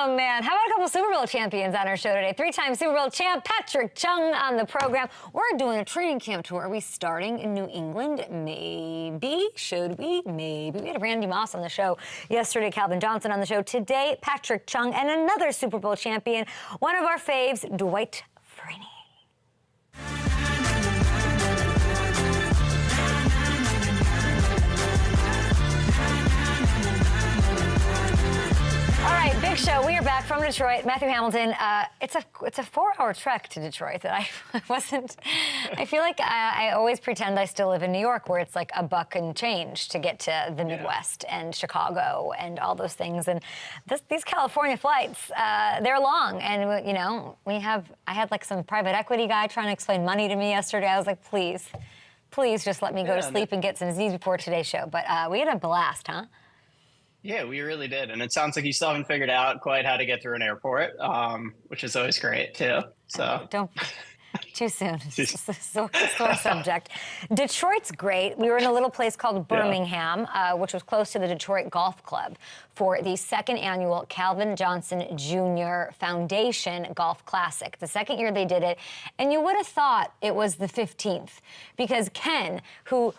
Oh, man. How about a couple Super Bowl champions on our show today? Three-time Super Bowl champ Patrick Chung on the program. We're doing a training camp tour. Are we starting in New England? Maybe. Should we? Maybe. We had Randy Moss on the show yesterday, Calvin Johnson on the show. Today, Patrick Chung and another Super Bowl champion, one of our faves, Dwight Freeney. All right, big show. We are back from Detroit. Matthew Hamilton. It's a 4-hour trek to Detroit that I wasn't. I feel like I always pretend I still live in New York, where it's like a buck and change to get to the Midwest and Chicago and all those things. And these California flights, they're long. And you know, I had like some private equity guy trying to explain money to me yesterday. I was like, please just let me go to sleep and get some Z's before today's show. But we had a blast, huh? Yeah, we really did. And it sounds like you still haven't figured out quite how to get through an airport, which is always great, too. So don't too soon. It's a sore subject. Detroit's great. We were in a little place called Birmingham, which was close to the Detroit Golf Club, for the second annual Calvin Johnson Jr. Foundation Golf Classic. The second year they did it, and you would have thought it was the 15th, because Ken, who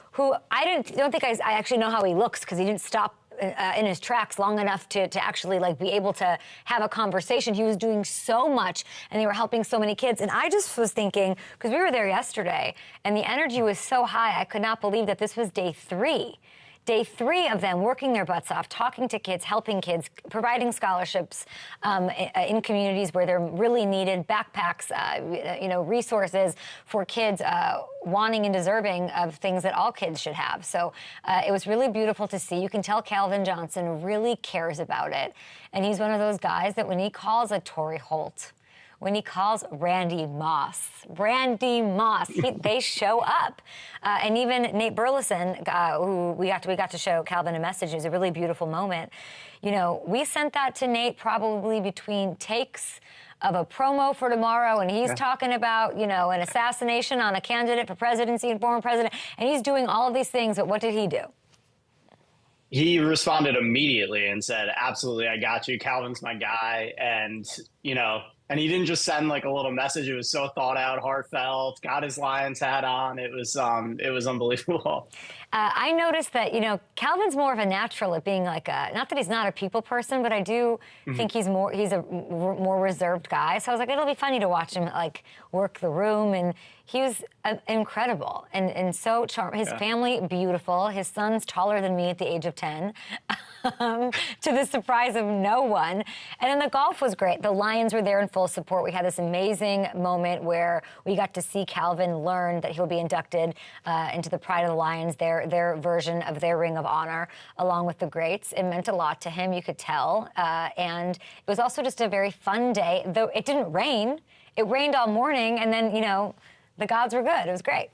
I don't think I actually know how he looks, because he didn't stop in his tracks long enough to actually like be able to have a conversation. He was doing so much, and they were helping so many kids. And I just was thinking, because we were there yesterday, and the energy was so high, I could not believe that this was day 3. Day 3 of them working their butts off, talking to kids, helping kids, providing scholarships in communities where they're really needed, backpacks, resources for kids wanting and deserving of things that all kids should have. So it was really beautiful to see. You can tell Calvin Johnson really cares about it. And he's one of those guys that when he calls a Torrey Holt, when he calls Randy Moss, they show up. And even Nate Burleson, who we got to show Calvin a message. It was a really beautiful moment. You know, we sent that to Nate probably between takes of a promo for tomorrow, and he's talking about, you know, an assassination on a candidate for presidency and former president, and he's doing all of these things, but what did he do? he responded immediately and said, absolutely, I got you. Calvin's my guy. And, you know, and he didn't just send like a little message. It was so thought out, heartfelt, got his Lions hat on. It was unbelievable. I noticed that, you know, Calvin's more of a natural at being like not that he's not a people person, but I do think he's a more reserved guy. So I was like, it'll be funny to watch him like work the room. And he was incredible and so charming. His family, beautiful. His son's taller than me at the age of 10, to the surprise of no one. And then the golf was great. The Lions were there in full support. We had this amazing moment where we got to see Calvin learn that he'll be inducted into the Pride of the Lions, their version of their Ring of Honor, along with the greats. It meant a lot to him, you could tell. And it was also just a very fun day, though it didn't rain. It rained all morning, and then, you know, the gods were good. It was great.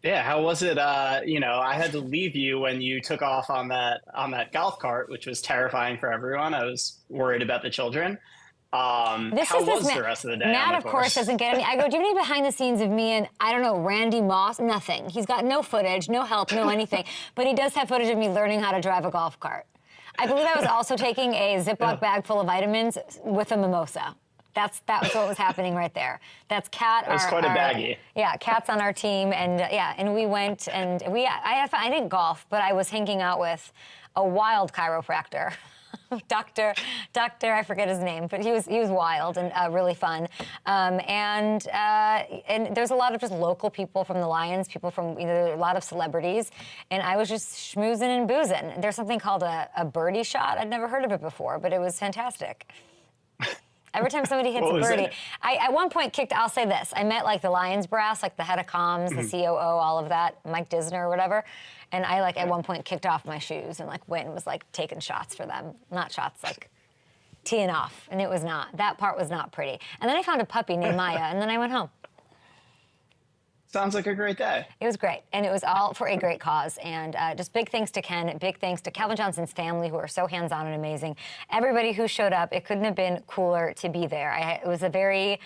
Yeah, how was it? You know, I had to leave you when you took off on that golf cart, which was terrifying for everyone. I was worried about the children. How was the rest of the day? Matt, of course, doesn't get any. I go, do you have any behind the scenes of me and, I don't know, Randy Moss? Nothing. He's got no footage, no help, no anything. But he does have footage of me learning how to drive a golf cart. I believe I was also taking a Ziploc bag full of vitamins with a mimosa. That was what was happening right there. That's Kat. That's quite a baggie. Yeah, Kat's on our team, and and we went and I didn't golf, but I was hanging out with a wild chiropractor, Doctor, I forget his name, but he was wild and really fun. And there's a lot of just local people from the Lions, people from a lot of celebrities, and I was just schmoozing and boozing. There's something called a birdie shot. I'd never heard of it before, but it was fantastic. Every time somebody hits a birdie, I at one point I'll say this, I met like the Lions brass, like the head of comms, the COO, all of that, Mike Disner or whatever, and I like at one point kicked off my shoes and like went and was like taking shots for them. Not shots, like teeing off, and that part was not pretty. And then I found a puppy named Maya, and then I went home. Sounds like a great day. It was great, and it was all for a great cause. And just big thanks to Ken, big thanks to Calvin Johnson's family, who are so hands-on and amazing. Everybody who showed up, it couldn't have been cooler to be there. It was a very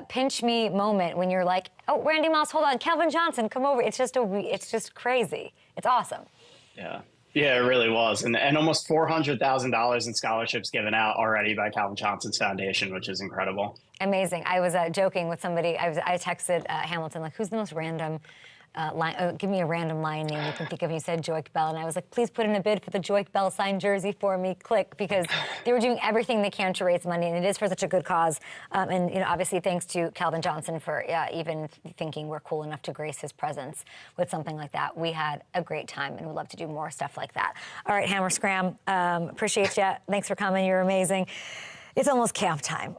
pinch-me moment when you're like, oh, Randy Moss, hold on, Calvin Johnson, come over. It's just crazy. It's awesome. Yeah. Yeah, it really was. And almost $400,000 in scholarships given out already by Calvin Johnson's foundation, which is incredible. Amazing. I was joking with somebody. I texted Hamilton, like, who's the most random line? Give me a random line name you can think of. And he said Joique Bell. And I was like, please put in a bid for the Joique Bell signed jersey for me. Click, because they were doing everything they can to raise money. And it is for such a good cause. And, you know, obviously thanks to Calvin Johnson for even thinking we're cool enough to grace his presence with something like that. We had a great time and would love to do more stuff like that. All right, Hammer Scram, appreciate you. Thanks for coming. You're amazing. It's almost camp time.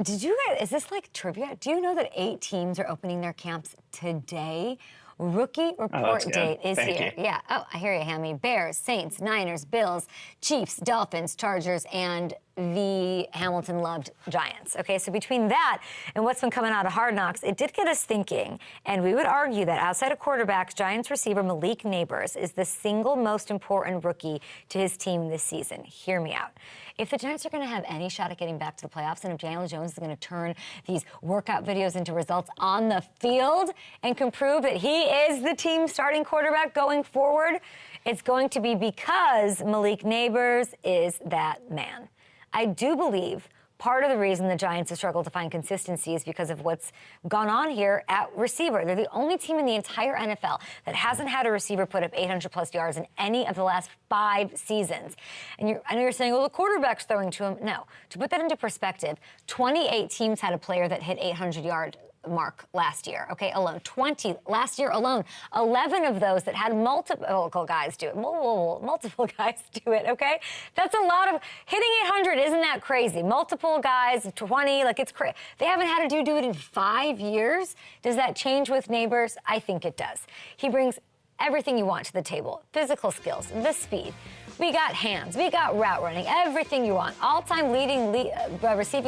Did you guys, is this like trivia? Do you know that 8 teams are opening their camps today? Rookie report date is here. Yeah. Oh, I hear you, Hammy. Bears, Saints, Niners, Bills, Chiefs, Dolphins, Chargers, and the Hamilton-loved Giants. Okay, so between that and what's been coming out of Hard Knocks, it did get us thinking, and we would argue that outside of quarterbacks, Giants receiver Malik Neighbors is the single most important rookie to his team this season. Hear me out. If the Giants are going to have any shot at getting back to the playoffs, and if Daniel Jones is going to turn these workout videos into results on the field and can prove that he is the team's starting quarterback going forward, it's going to be because Malik Neighbors is that man. I do believe part of the reason the Giants have struggled to find consistency is because of what's gone on here at receiver. They're the only team in the entire NFL that hasn't had a receiver put up 800-plus yards in any of the last 5 seasons. And I know you're saying, well, the quarterback's throwing to him. No. To put that into perspective, 28 teams had a player that hit 800-yard mark last year, okay, alone. 20 last year alone. 11 of those that had multiple guys do it. Multiple guys do it, okay? That's a lot of hitting 800. Isn't that crazy? Multiple guys, 20, like it's crazy. They haven't had a dude do it in 5 years. Does that change with Neighbors? I think it does. He brings everything you want to the table. Physical skills, the speed. We got hands. We got route running. Everything you want. All-time receiving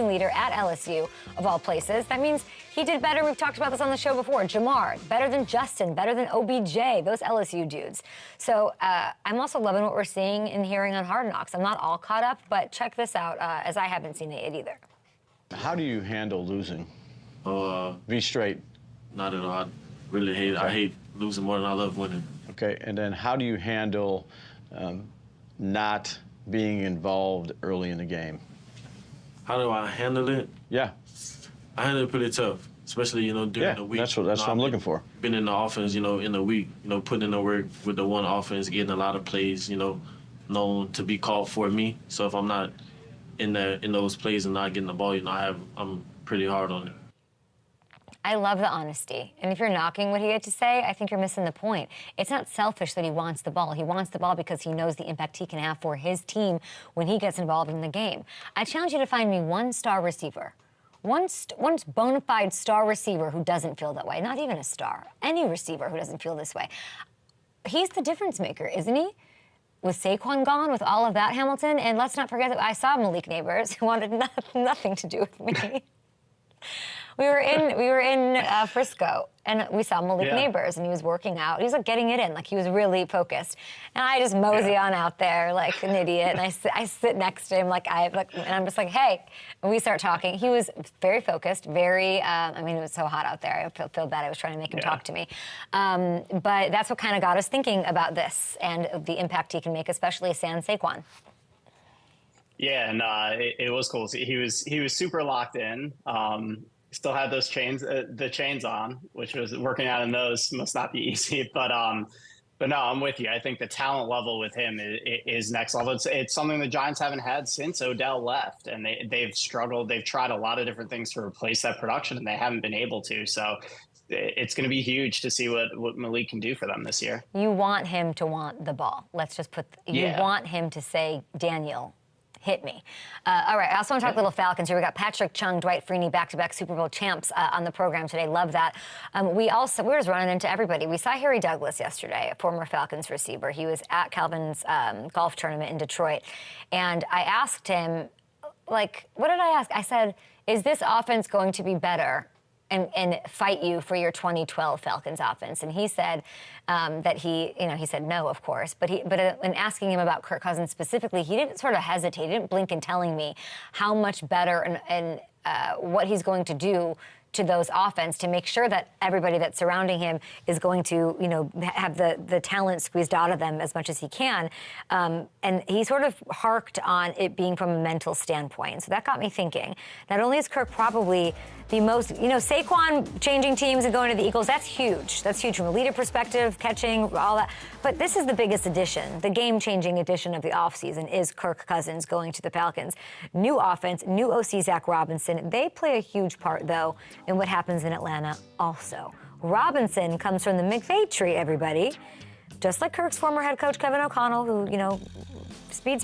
leader at LSU, of all places. That means he did better. We've talked about this on the show before. Jamar, better than Justin, better than OBJ, those LSU dudes. So I'm also loving what we're seeing and hearing on Hard Knocks. I'm not all caught up, but check this out, as I haven't seen it either. How do you handle losing? Be straight. Not at all. I really hate it. I hate losing more than I love winning. Okay, and then how do you handle not being involved early in the game? How do I handle it? Yeah. I handle it pretty tough, especially, you know, during the week. That's what I'm looking for. Been in the offense, you know, in the week, you know, putting in the work with the one offense, getting a lot of plays, you know, known to be called for me. So if I'm not in those plays and not getting the ball, you know, I'm pretty hard on it. I love the honesty. And if you're knocking what he had to say, I think you're missing the point. It's not selfish that he wants the ball. He wants the ball because he knows the impact he can have for his team when he gets involved in the game. I challenge you to find me one star receiver, one bona fide star receiver who doesn't feel that way. Not even a star. Any receiver who doesn't feel this way. He's the difference maker, isn't he? With Saquon gone, with all of that, Hamilton. And let's not forget that I saw Malik Neighbors, who wanted nothing to do with me. We were in Frisco, and we saw Malik Neighbors, and he was working out. He was like getting it in, like he was really focused. And I just mosey on out there like an idiot, and I sit next to him and I'm just like, hey. And we start talking. He was very focused, very. I mean, it was so hot out there. I feel bad. I was trying to make him talk to me, but that's what kind of got us thinking about this and the impact he can make, especially sans Saquon. Yeah, and it was cool. He was super locked in. Still had those the chains on, which was working out in those must not be easy. But no, I'm with you. I think the talent level with him is next level. It's something the Giants haven't had since Odell left, and they've struggled. They've tried a lot of different things to replace that production, and they haven't been able to. So it's going to be huge to see what Malik can do for them this year. You want him to want the ball. Let's just you want him to say, Daniel, hit me. All right, I also want to talk little Falcons here. We got Patrick Chung, Dwight Freeney, back-to-back Super Bowl champs on the program today. Love that. We're just running into everybody. We saw Harry Douglas yesterday, a former Falcons receiver. He was at Calvin's golf tournament in Detroit. And I asked him, like, what did I ask? I said, is this offense going to be better and fight you for your 2012 Falcons offense? And he said that he said no, of course. But in asking him about Kirk Cousins specifically, he didn't sort of hesitate. He didn't blink in telling me how much better and what he's going to do to those offense to make sure that everybody that's surrounding him is going to, you know, have the talent squeezed out of them as much as he can. And he sort of harked on it being from a mental standpoint. So that got me thinking. Not only is Kirk probably the most, you know, Saquon changing teams and going to the Eagles, that's huge. That's huge from a leader perspective, catching, all that. But this is the biggest addition, the game-changing addition of the offseason is Kirk Cousins going to the Falcons. New offense, new OC Zach Robinson. They play a huge part, though, in what happens in Atlanta also. Robinson comes from the McVay tree, everybody. Just like Kirk's former head coach, Kevin O'Connell, who, you know, speed,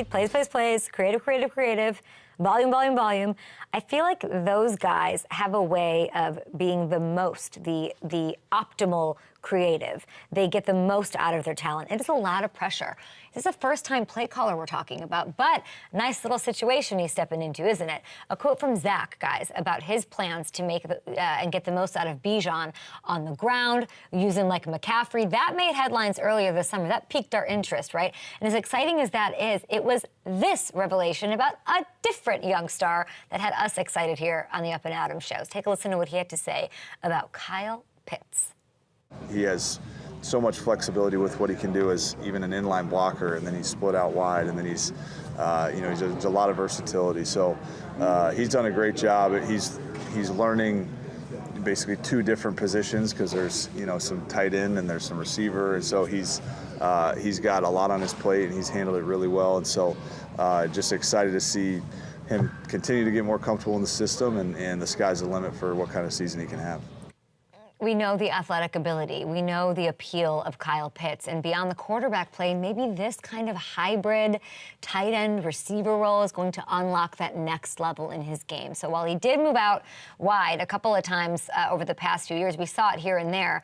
plays, creative, volume. I feel like those guys have a way of being the most, the optimal creative. They get the most out of their talent. It is a lot of pressure. This is a first-time play caller we're talking about, but nice little situation he's stepping into, isn't it? A quote from Zach, guys, about his plans to make and get the most out of Bijan on the ground, using like McCaffrey. That made headlines earlier this summer. That piqued our interest, right? And as exciting as that is, it was this revelation about a different young star that had us excited here on the Up and Adams shows. Take a listen to what he had to say about Kyle Pitts. He has so much flexibility with what he can do as even an inline blocker, and then he's split out wide, and then he's, you know, there's a lot of versatility. So he's done a great job. He's learning basically two different positions because there's, you know, some tight end and there's some receiver, and so he's got a lot on his plate and he's handled it really well. And so just excited to see him continue to get more comfortable in the system, and the sky's the limit for what kind of season he can have. We know the athletic ability. We know the appeal of Kyle Pitts. And beyond the quarterback play, maybe this kind of hybrid tight end receiver role is going to unlock that next level in his game. So while he did move out wide a couple of times over the past few years, we saw it here and there.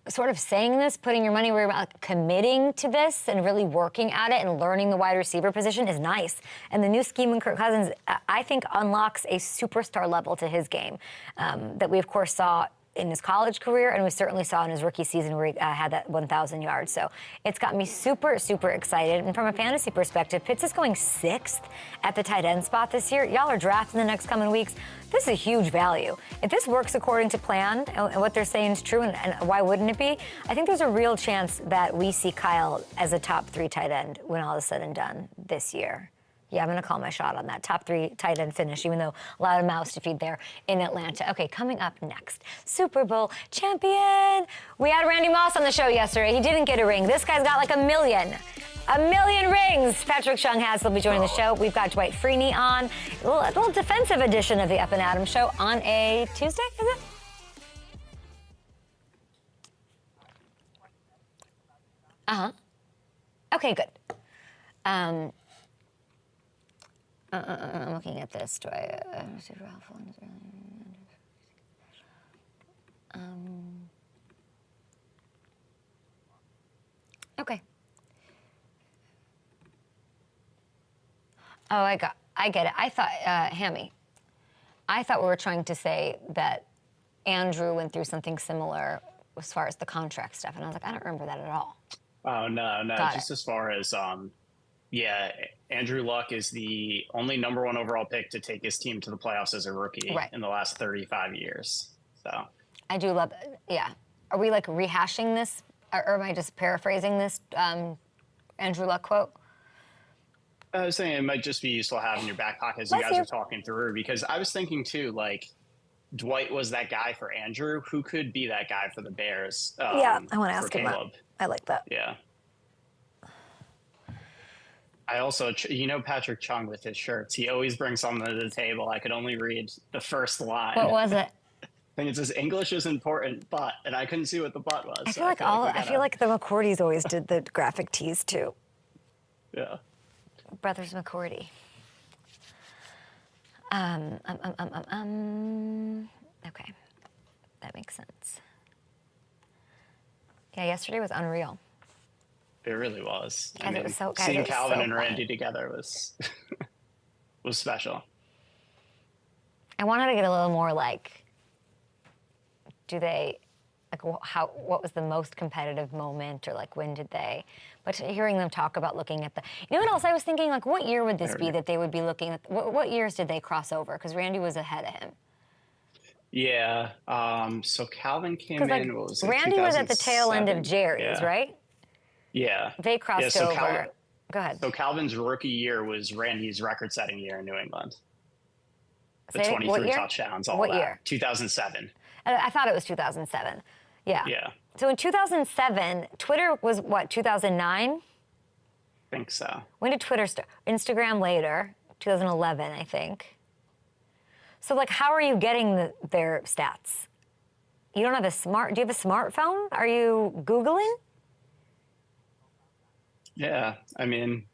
Sort of saying this, putting your money where you're like, committing to this and really working at it and learning the wide receiver position is nice. And the new scheme in Kirk Cousins, I think, unlocks a superstar level to his game that we, of course, saw in his college career, and we certainly saw in his rookie season where he had that 1,000 yards. So it's got me super, super excited. And from a fantasy perspective, Pitts is going 6th at the tight end spot this year. Y'all are drafting the next coming weeks. This is a huge value. If this works according to plan and what they're saying is true, and why wouldn't it be? I think there's a real chance that we see Kyle as a top 3 tight end when all is said and done this year. Yeah, I'm going to call my shot on that top 3 tight end finish, even though a lot of mouths to feed there in Atlanta. Okay, coming up next, Super Bowl champion. We had Randy Moss on the show yesterday. He didn't get a ring. This guy's got like a million rings. Patrick Chung will be joining the show. We've got Dwight Freeney on. A little defensive edition of the Up and Adams show on a Tuesday, is it? Uh-huh. Okay, good. I'm looking at this. Do I super helpful? Okay. Oh, I get it. I thought, Hammy, I thought we were trying to say that Andrew went through something similar as far as the contract stuff, and I was like, I don't remember that at all. Oh, no. Got just it. as far as, yeah, Andrew Luck is the only number 1 overall pick to take his team to the playoffs as a rookie in the last 35 years. So I do love, yeah. Are we like rehashing this, or am I just paraphrasing this Andrew Luck quote? I was saying it might just be useful to have in your back pocket as you guys are talking through, because I was thinking too, like, Dwight was that guy for Andrew. Who could be that guy for the Bears? Yeah, I want to ask him Caleb? that. I like that. Yeah. I also, you know, Patrick Chung with his shirts, he always brings something to the table. I could only read the first line. What was it? I think it says English is important, but, and I couldn't see what the but was. I feel like the McCourtys always did the graphic tees too. Yeah. Brothers McCourty. Okay, that makes sense. Yeah, yesterday was unreal. It really was. Guys, it was so, guys, seeing it was Calvin so and funny. Randy together was was special. I wanted to get a little more like, what was the most competitive moment, or like when did they? But hearing them talk about looking at you know what else I was thinking? Like, what year would this be that they would be looking at? What years did they cross over? Because Randy was ahead of him. Yeah. So Calvin came Because like in. What was it? Randy was at the tail end of 2007? Jerry's, Yeah. right? Yeah. They crossed So over. Go ahead. So Calvin's rookie year was Randy's record-setting year in New England. The Say, what 23 year? touchdowns, all What that. year? 2007. I thought it was 2007. Yeah. Yeah. So in 2007, Twitter was what, 2009? I think so. When did Twitter start? Instagram later, 2011, I think. So, like, how are you getting their stats? You don't have do you have a smartphone? Are you Googling? Yeah. I mean,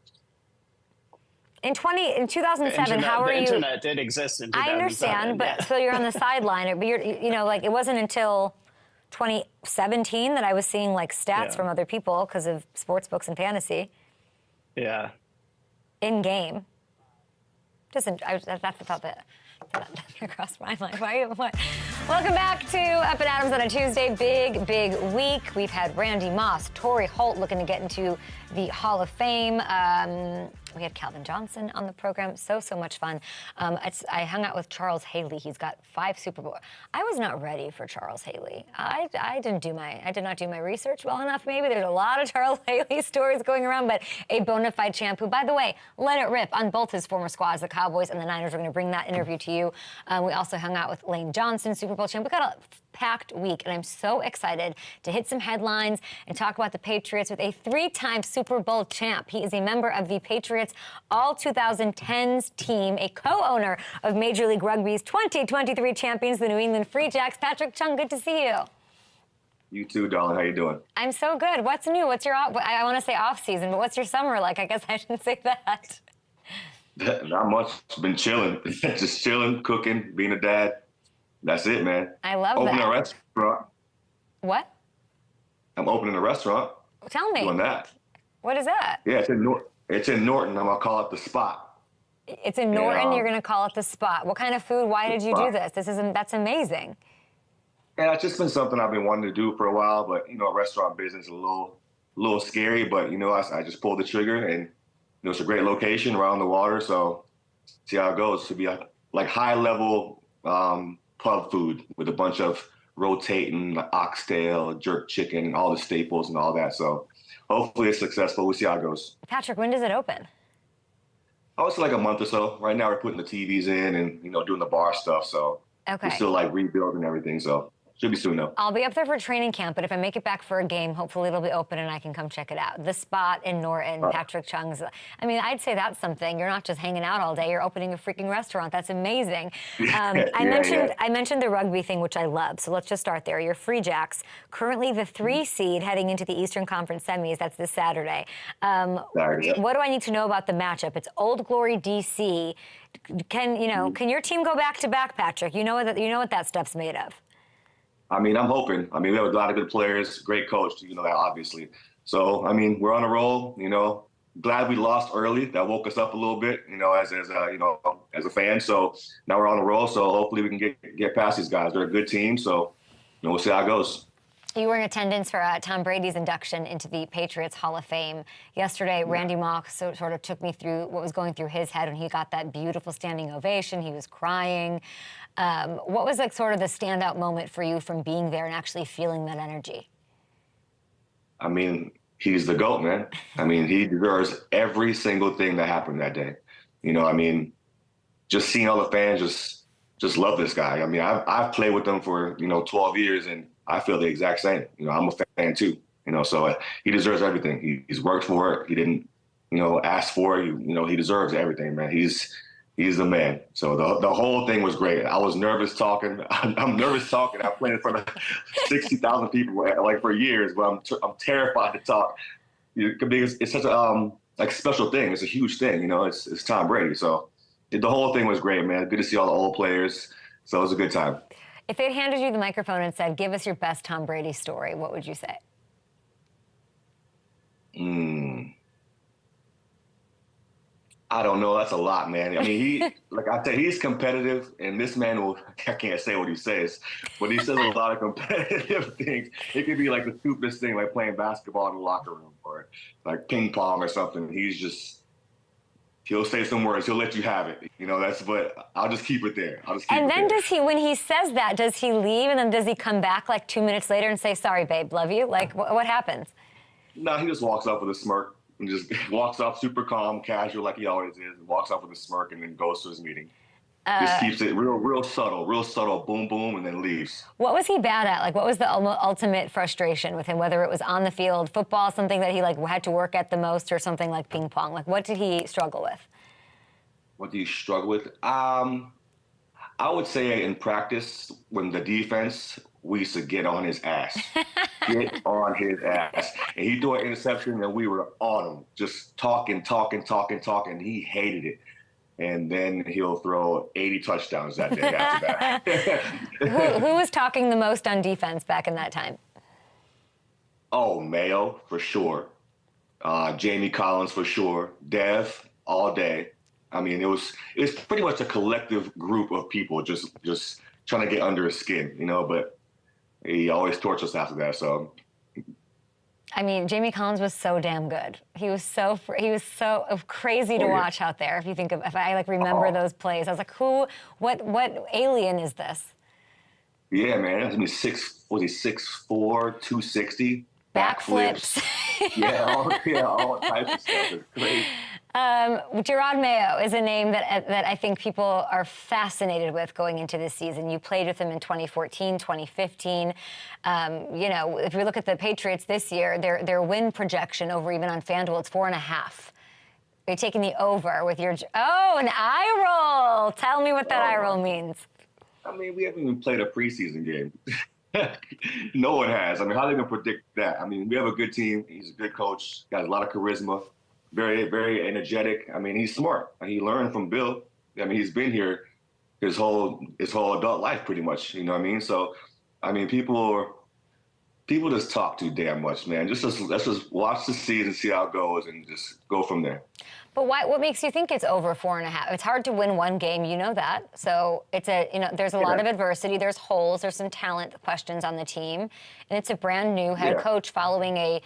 In 2007, how are the you? internet did exist in 2007. I understand, but yeah. so you're on the sideline, but like it wasn't until 2017 that I was seeing like stats from other people because of sports books and fantasy Yeah. in game. That's the thought that crossed my mind. Why? Welcome back to Up and Adams on a Tuesday. Big week. We've had Randy Moss, Torrey Holt looking to get into the Hall of Fame. We had Calvin Johnson on the program. So much fun. I hung out with Charles Haley. He's got 5 Super Bowl. I was not ready for Charles Haley. I did not do my research well enough. Maybe there's a lot of Charles Haley stories going around, but a bona fide champ who, by the way, let it rip on both his former squads, the Cowboys and the Niners. We're going to bring that interview to you. We also hung out with Lane Johnson, Super Bowl champ. We got a packed week, and I'm so excited to hit some headlines and talk about the Patriots with a 3-time Super Bowl champ. He is a member of the Patriots All-2010s team, a co-owner of Major League Rugby's 2023 champions, the New England Free Jacks. Patrick Chung, good to see you. You too, darling. How you doing? I'm so good. What's new? What's your I want to say off season, but what's your summer like? I guess I shouldn't say that. Not much. Been chilling. Just chilling, cooking, being a dad. That's it, man. I love Opening that. a restaurant. What? I'm opening a restaurant. Tell me. Doing that. What is that? Yeah, it's in Norton. I'm gonna call it the Spot. It's in Norton. You're going to call it the Spot. What kind of food? Why did you do this? That's amazing. Yeah, it's just been something I've been wanting to do for a while, but restaurant business is a little scary. But I just pulled the trigger, and it's a great location around the water. So see how it goes. It should be like high level pub food with a bunch of rotating like oxtail, jerk chicken, and all the staples and all that. So hopefully it's successful. We'll see how it goes. Patrick, when does it open? Oh, it's like a month or so. Right now we're putting the TVs in and doing the bar stuff. So Okay. we're still like rebuilding everything. So should be soon though. I'll be up there for training camp, but if I make it back for a game, hopefully it'll be open and I can come check it out. The Spot in Norton, Patrick Chung's. I mean, I'd say that's something. You're not just hanging out all day. You're opening a freaking restaurant. That's amazing. I mentioned the rugby thing, which I love. So let's just start there. Your Free Jacks, currently the 3 seed heading into the Eastern Conference semis. That's this Saturday. What do I need to know about the matchup? It's Old Glory DC. Can your team go back to back, Patrick? You know what that stuff's made of. I mean, I'm hoping. I mean, we have a lot of good players, great coach, that obviously. So, I mean, we're on a roll, Glad we lost early. That woke us up a little bit, as a fan. So now we're on a roll. So hopefully we can get past these guys. They're a good team. So, we'll see how it goes. You were in attendance for Tom Brady's induction into the Patriots Hall of Fame yesterday. Randy Moss sort of took me through what was going through his head when he got that beautiful standing ovation. He was crying. What was like sort of the standout moment for you from being there and actually feeling that energy? I mean, he's the GOAT, man. I mean, he deserves every single thing that happened that day. I mean, just seeing all the fans just love this guy. I mean, I've played with him for 12 years, and I feel the exact same. I'm a fan too. So he deserves everything. He's worked for it. He didn't ask for it. He deserves everything, man. He's the man. So the whole thing was great. I was nervous talking. I'm nervous talking. I played in front of 60,000 people like for years, but I'm terrified to talk because it's such a special thing. It's a huge thing. It's Tom Brady. So the whole thing was great, man. Good to see all the old players. So it was a good time. If they'd handed you the microphone and said, "Give us your best Tom Brady story," what would you say? I don't know. That's a lot, man. I mean, like I said, he's competitive, and this man I can't say what he says, but he says a lot of competitive things. It could be like the stupidest thing, like playing basketball in the locker room or like ping pong or something. He'll say some words. He'll let you have it. You know, but I'll just keep it there. And then when he says that, does he leave and then does he come back like 2 minutes later and say, sorry, babe, love you? Like, what happens? No, he just walks off with a smirk and just walks off super calm, casual like he always is, and walks off with a smirk and then goes to his meeting. Just keeps it real subtle, boom, boom, and then leaves. What was he bad at? Like, what was the ultimate frustration with him, whether it was on the field, football, something that he like had to work at the most, or something like ping pong? Like, what did he struggle with? What do you struggle with? I would say in practice, when the defense, we used to get on his ass. Get on his ass. And he'd do an interception, and we were on him, just talking. He hated it. And then he'll throw 80 touchdowns that day after that. Who was talking the most on defense back in that time? Oh, Mayo, for sure. Jamie Collins, for sure. Dev, all day. I mean, it's pretty much a collective group of people just trying to get under his skin, you know, but he always tortures us after that, so. I mean, Jamie Collins was so damn good. He was so crazy to watch out there. If I like remember those plays, I was like, what alien is this? Yeah, man. I mean, 6'4", 260. Backflips. all types of stuff. It's crazy. Gerard Mayo is a name that I think people are fascinated with going into this season. You played with him in 2014, 2015. You know, if we look at the Patriots this year, their win projection over even on FanDuel, it's 4.5. You're taking the over with your, an eye roll. Tell me what that eye roll means. I mean, we haven't even played a preseason game. No one has. I mean, how are they going to predict that? I mean, we have a good team. He's a good coach. Got a lot of charisma. Very, very energetic. I mean, he's smart. He learned from Bill. I mean, he's been here his whole adult life, pretty much. You know what I mean? So, I mean, people just talk too damn much, man. Let's just watch the season, see how it goes, and just go from there. But what makes you think it's over 4.5? It's hard to win one game, you know that. So there's a lot of adversity. There's holes. There's some talent questions on the team, and it's a brand new head coach following a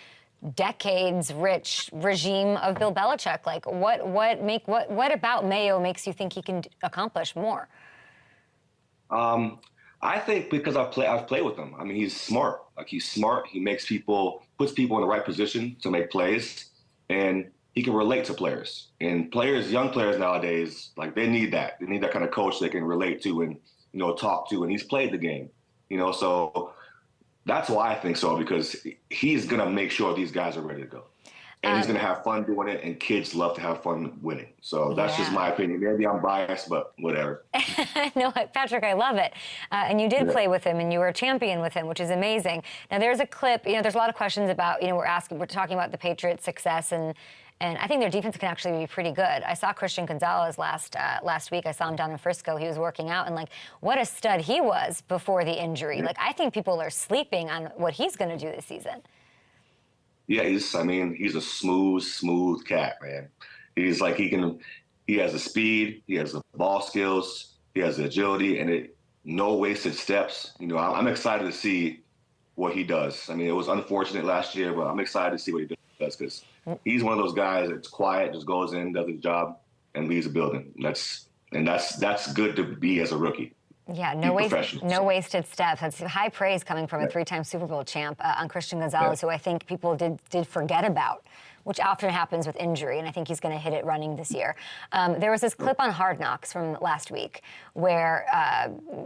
decades-rich regime of Bill Belichick. Like, what about Mayo makes you think he can accomplish more? I think because I've played with him. I mean, he's smart. Like, he's smart. He puts people in the right position to make plays, and he can relate to players. And young players nowadays, like, they need that. They need that kind of coach they can relate to and, you know, talk to. And he's played the game, you know, so that's why I think so, because he's going to make sure these guys are ready to go. And he's going to have fun doing it, and kids love to have fun winning. So that's just my opinion. Maybe I'm biased, but whatever. No, Patrick, I love it. And you did play with him, and you were a champion with him, which is amazing. Now, there's a clip, you know, there's a lot of questions about, you know, we're talking about the Patriots' success, and I think their defense can actually be pretty good. I saw Christian Gonzalez last week. I saw him down in Frisco. He was working out, and like, what a stud he was before the injury. Yeah. Like, I think people are sleeping on what he's going to do this season. Yeah, he's a smooth cat, man. He's like, he has the speed, he has the ball skills, he has the agility, and no wasted steps. You know, I'm excited to see what he does. I mean, it was unfortunate last year, but I'm excited to see what he does, because he's one of those guys that's quiet, just goes in, does his job, and leaves the building. That's good to be as a rookie. Yeah, no wasted steps. That's high praise coming from a three-time Super Bowl champ on Christian Gonzalez, who I think people did forget about, which often happens with injury, and I think he's going to hit it running this year. There was this clip on Hard Knocks from last week where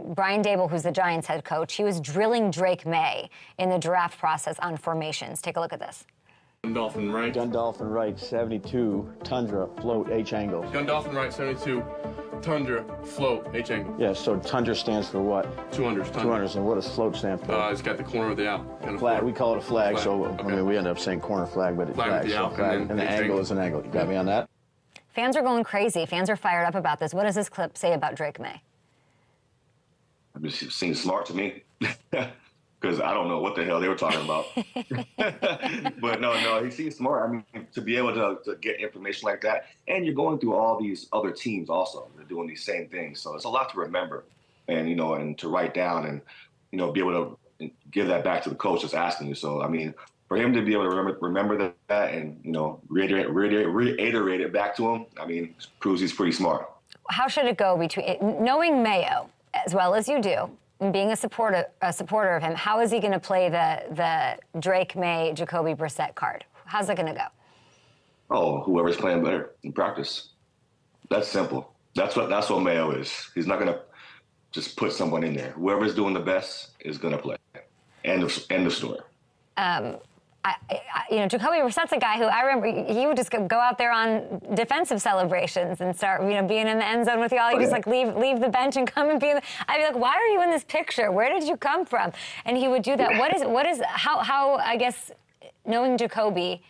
Brian Daboll, who's the Giants head coach, he was drilling Drake May in the draft process on formations. Take a look at this. Gun-Dolphin right. Gun-Dolphin right, 72, Tundra, float, H-angle. Gun-Dolphin right, 72, Tundra, float, H-angle. Yeah, so Tundra stands for what? 200. 200, and what does float stand for? It's got the corner of the out. Flag, we call it a flag, so I mean, we end up saying corner flag, but it's flag. With the out, and the angle is an angle. You got me on that? Fans are going crazy. Fans are fired up about this. What does this clip say about Drake May? It seems smart to me. Because I don't know what the hell they were talking about. But no, he seems smart. I mean, to be able to get information like that, and you're going through all these other teams also. They're doing these same things. So it's a lot to remember and, and to write down and, be able to give that back to the coach that's asking you. So, I mean, for him to be able to remember that and, you know, reiterate it back to him, I mean, proves he's pretty smart. How should it go between knowing Mayo as well as you do, and being a supporter of him? How is he going to play the Drake May Jacoby Brissett card? How's it going to go? Oh, whoever's playing better in practice. That's simple. That's what Mayo is. He's not going to just put someone in there. Whoever's doing the best is going to play. End of story. You know, Jacoby Brissett's a guy who I remember he would just go out there on defensive celebrations and start, you know, being in the end zone with y'all. He'd just like leave the bench and come and be. I'd be like, why are you in this picture? Where did you come from? And he would do that. How I guess knowing Jacoby,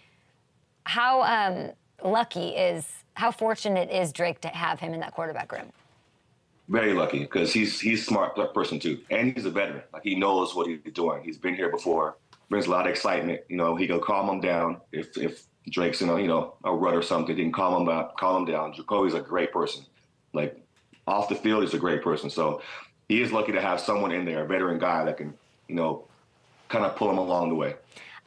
how fortunate is Drake to have him in that quarterback room? Very lucky, because he's a smart person too, and he's a veteran. Like, he knows what he's doing. He's been here before. Brings a lot of excitement. You know, he can calm him down if Drake's in a rut or something. He can calm him down. Jacoby's a great person. Like, off the field, he's a great person. So he is lucky to have someone in there, a veteran guy that can, you know, kind of pull him along the way.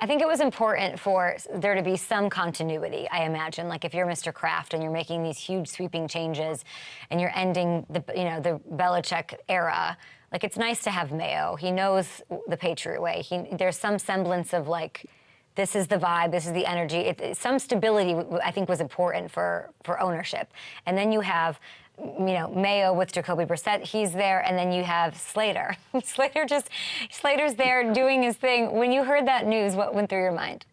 I think it was important for there to be some continuity, I imagine. Like, if you're Mr. Kraft and you're making these huge sweeping changes and you're ending the Belichick era, like, it's nice to have Mayo. He knows the Patriot way. There's some semblance of, like, this is the vibe, this is the energy. Some stability, I think, was important for ownership. And then you have, you know, Mayo with Jacoby Brissett, he's there, and then you have Slater. Slater's there doing his thing. When you heard that news, what went through your mind?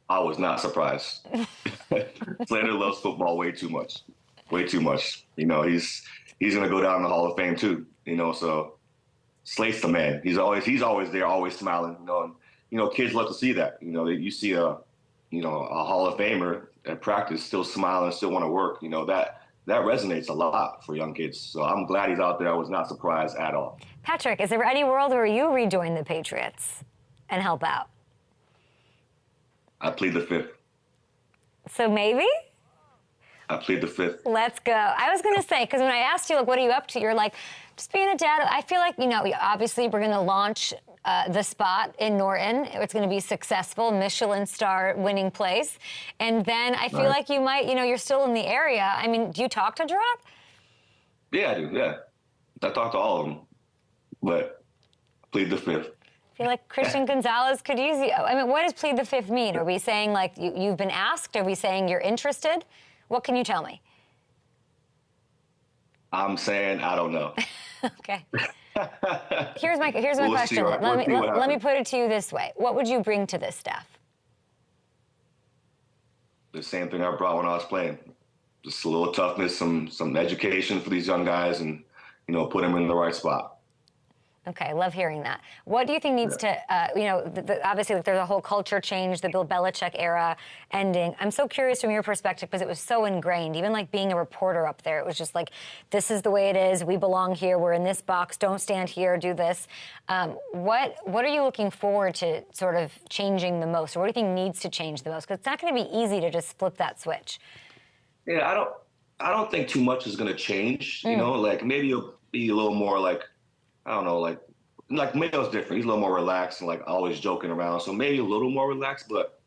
I was not surprised. Slater loves football way too much. Way too much. You know, he's going to go down in the Hall of Fame too. You know, so Slate's the man. He's always there, always smiling. You know, and, you know, kids love to see that. You know, you see a Hall of Famer at practice still smiling, still want to work. You know, that resonates a lot for young kids. So I'm glad he's out there. I was not surprised at all. Patrick, is there any world where you rejoin the Patriots and help out? I plead the fifth. So maybe? I plead the fifth. Let's go. I was going to say, because when I asked you, like, what are you up to? You're like, just being a dad. I feel like, you know, obviously we're going to launch the spot in Norton. It's going to be successful, Michelin star winning place. And then I feel like you might, you know, you're still in the area. I mean, do you talk to Gerard? Yeah, I do, yeah. I talk to all of them, but plead the fifth. I feel like Christian Gonzalez could use you. I mean, what does plead the fifth mean? Are we saying, like, you've been asked? Are we saying you're interested? What can you tell me? I'm saying I don't know. Okay. Here's my question. Let me put it to you this way. What would you bring to this staff? The same thing I brought when I was playing. Just a little toughness, some education for these young guys, and, you know, put them in the right spot. Okay, love hearing that. What do you think needs to, you know, obviously there's a whole culture change, the Bill Belichick era ending. I'm so curious from your perspective, because it was so ingrained, even like being a reporter up there. It was just like, this is the way it is. We belong here. We're in this box. Don't stand here. Do this. What are you looking forward to sort of changing the most? Or what do you think needs to change the most? Because it's not going to be easy to just flip that switch. Yeah, I don't think too much is going to change. You know, like, maybe you'll be a little more like, I don't know, like Mayo's different. He's a little more relaxed and, like, always joking around. So maybe a little more relaxed, but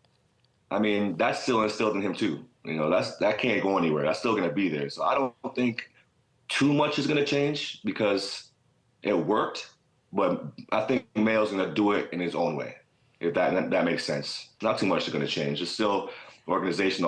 I mean, that's still instilled in him too. You know, that can't go anywhere. That's still going to be there. So I don't think too much is going to change, because it worked. But I think Mayo's going to do it in his own way, if that makes sense. Not too much is going to change. It's still organization.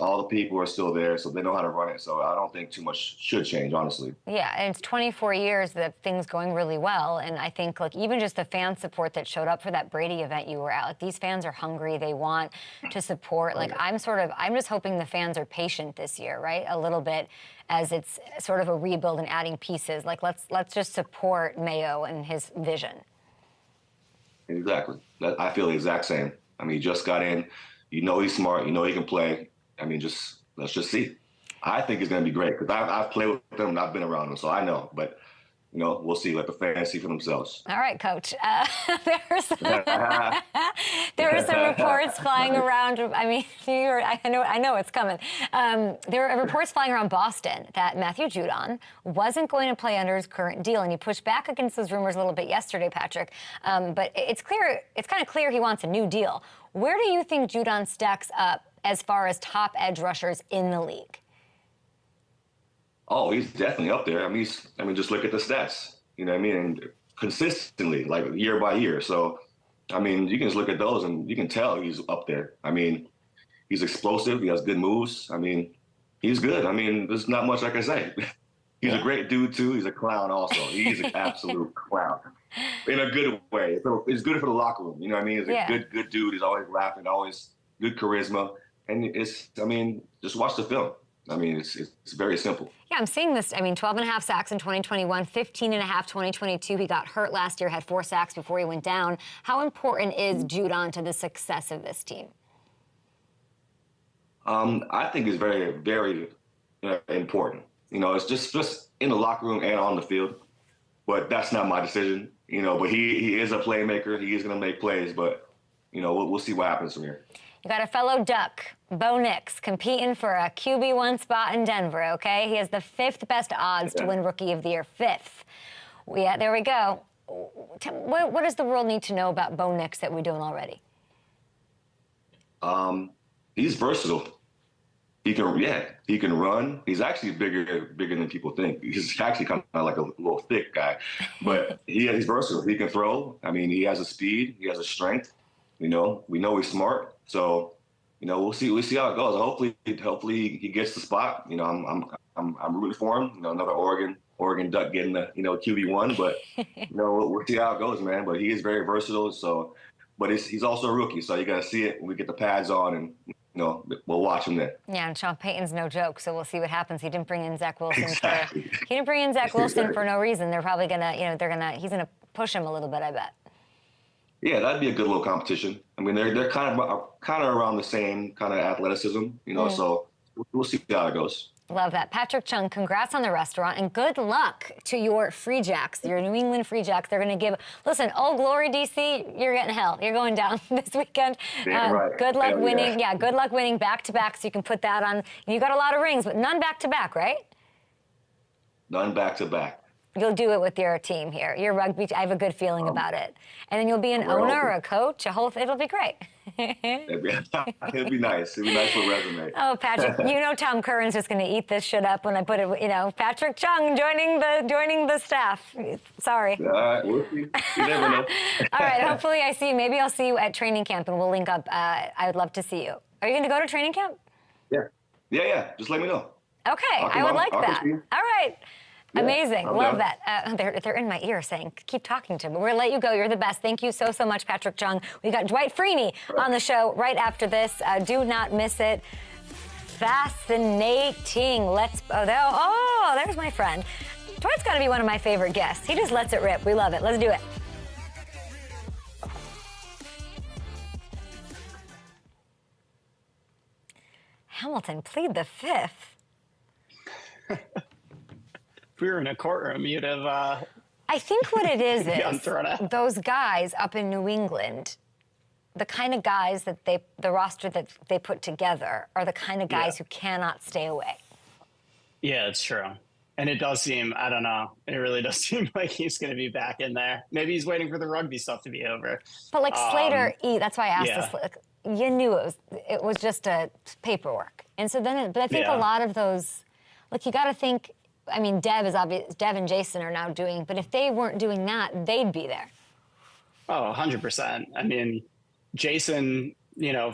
All the people are still there, so they know how to run it. So I don't think too much should change, honestly. Yeah, and it's 24 years of things going really well. And I think, like, even just the fan support that showed up for that Brady event you were at, like, these fans are hungry. They want to support. Like, I'm just hoping the fans are patient this year, right? A little bit, as it's sort of a rebuild and adding pieces. Like, let's just support Mayo and his vision. Exactly. I feel the exact same. I mean, he just got in. You know he's smart. You know he can play. I mean, let's just see. I think he's going to be great, because I've played with him and I've been around him, so I know. But, we'll see. Let the fans see for themselves. All right, Coach. There are some reports flying around. I mean, I know it's coming. There are reports flying around Boston that Matthew Judon wasn't going to play under his current deal, and he pushed back against those rumors a little bit yesterday, Patrick. But it's kind of clear he wants a new deal. Where do you think Judon stacks up as far as top edge rushers in the league? Oh, he's definitely up there. I mean, just look at the stats. You know what I mean? And consistently, like year by year. So, I mean, you can just look at those and you can tell he's up there. I mean, he's explosive. He has good moves. I mean, he's good. I mean, there's not much I can say. He's a great dude, too. He's a clown also. He's an absolute clown in a good way. It's good for the locker room. You know what I mean? He's a good dude. He's always laughing, always good charisma. And just watch the film. I mean, it's very simple. Yeah, I'm seeing this. I mean, 12.5 sacks in 2021, 15.5 2022. He got hurt last year, had 4 sacks before he went down. How important is Judon to the success of this team? I think it's very, very important. It's just in the locker room and on the field. But that's not my decision. But he is a playmaker. He is going to make plays. But, we'll see what happens from here. You got a fellow Duck, Bo Nix, competing for a QB1 spot in Denver, okay? He has the 5th best odds to win Rookie of the Year, 5th. Yeah, there we go. What does the world need to know about Bo Nix that we don't already? He's versatile. He can run. He's actually bigger than people think. He's actually kind of like a little thick guy, but he's versatile. He can throw. I mean, he has a speed. He has a strength. We know he's smart. So, we'll see how it goes. Hopefully he gets the spot. I'm rooting for him. Another Oregon Duck getting the QB1, but we'll see how it goes, man. But he is very versatile. So, but he's also a rookie, so you got to see it when we get the pads on, and we'll watch him then. Yeah, and Sean Payton's no joke, so we'll see what happens. He didn't bring in Zach Wilson for no reason. They're probably gonna, he's gonna push him a little bit, I bet. Yeah, that'd be a good little competition. I mean, they're kind of around the same kind of athleticism, So we'll see how it goes. Love that. Patrick Chung, congrats on the restaurant, and good luck to your Free Jacks, your New England Free Jacks. They're going to give, listen, Old Glory, D.C., you're getting hell. You're going down this weekend. Right. Good luck winning. Yeah, good luck winning back-to-back, so you can put that on. You got a lot of rings, but none back-to-back, right? None back-to-back. You'll do it with your team here. Your rugby, I have a good feeling about it. And then you'll be an owner or a coach, it'll be great. It'll be nice. It'll be nice for a resume. Oh, Patrick, Tom Curran's just going to eat this shit up when I put it, Patrick Chung joining the staff. Sorry. All right, we'll see. You never know. All right, hopefully maybe I'll see you at training camp and we'll link up. I would love to see you. Are you going to go to training camp? Yeah. Just let me know. Okay, I would like that. All right. Yeah, amazing. Love that. They're in my ear saying, keep talking to me. We're going to let you go. You're the best. Thank you so much, Patrick Chung. We got Dwight Freeney on the show right after this. Do not miss it. Fascinating. There's my friend. Dwight's got to be one of my favorite guests. He just lets it rip. We love it. Let's do it. Hamilton, plead the 5th. If we were in a courtroom, you'd have. I think what it is thrown out. Those guys up in New England, the kind of guys that the roster that they put together are the kind of guys who cannot stay away. Yeah, it's true. And it does seem, I don't know, it really does seem like he's going to be back in there. Maybe he's waiting for the rugby stuff to be over. But like Slater, that's why I asked this. You knew it was just a paperwork. And so then, but I think a lot of those, like you got to think, I mean, Dev and Jason are now doing, but if they weren't doing that, they'd be there. Oh, 100%. I mean, Jason,